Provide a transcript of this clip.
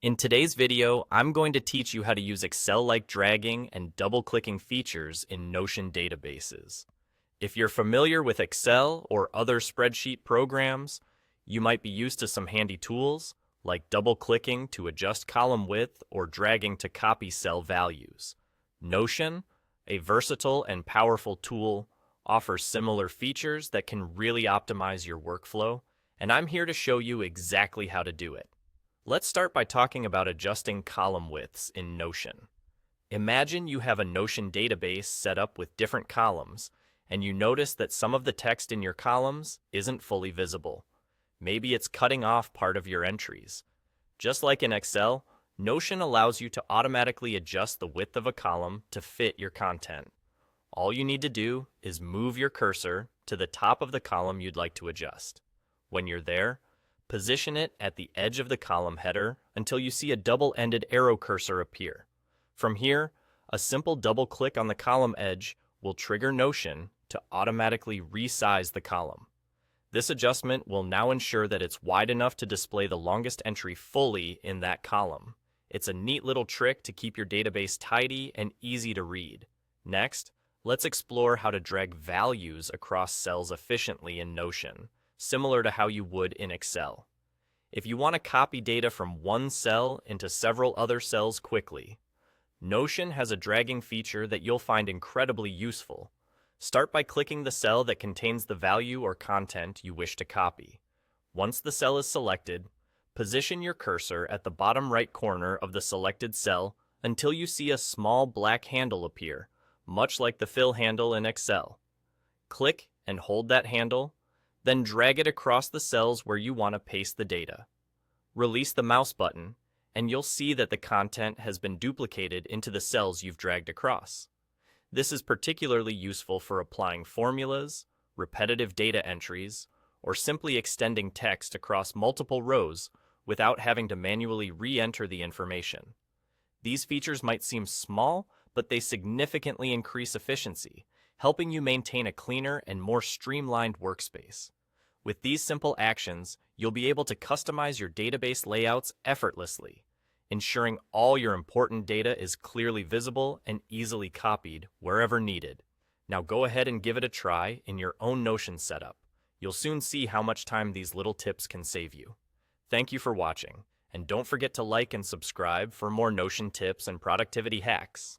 In today's video, I'm going to teach you how to use Excel-like dragging and double-clicking features in Notion databases. If you're familiar with Excel or other spreadsheet programs, you might be used to some handy tools like double-clicking to adjust column width or dragging to copy cell values. Notion, a versatile and powerful tool, offers similar features that can really optimize your workflow, and I'm here to show you exactly how to do it. Let's start by talking about adjusting column widths in Notion. Imagine you have a Notion database set up with different columns, and you notice that some of the text in your columns isn't fully visible. Maybe it's cutting off part of your entries. Just like in Excel, Notion allows you to automatically adjust the width of a column to fit your content. All you need to do is move your cursor to the top of the column you'd like to adjust. When you're there, position it at the edge of the column header until you see a double-ended arrow cursor appear. From here, a simple double-click on the column edge will trigger Notion to automatically resize the column. This adjustment will now ensure that it's wide enough to display the longest entry fully in that column. It's a neat little trick to keep your database tidy and easy to read. Next, let's explore how to drag values across cells efficiently in Notion, similar to how you would in Excel. If you want to copy data from one cell into several other cells quickly, Notion has a dragging feature that you'll find incredibly useful. Start by clicking the cell that contains the value or content you wish to copy. Once the cell is selected, position your cursor at the bottom right corner of the selected cell until you see a small black handle appear, much like the fill handle in Excel. Click and hold that handle, then drag it across the cells where you want to paste the data. Release the mouse button, and you'll see that the content has been duplicated into the cells you've dragged across. This is particularly useful for applying formulas, repetitive data entries, or simply extending text across multiple rows without having to manually re-enter the information. These features might seem small, but they significantly increase efficiency, helping you maintain a cleaner and more streamlined workspace. With these simple actions, you'll be able to customize your database layouts effortlessly, ensuring all your important data is clearly visible and easily copied wherever needed. Now go ahead and give it a try in your own Notion setup. You'll soon see how much time these little tips can save you. Thank you for watching, and don't forget to like and subscribe for more Notion tips and productivity hacks.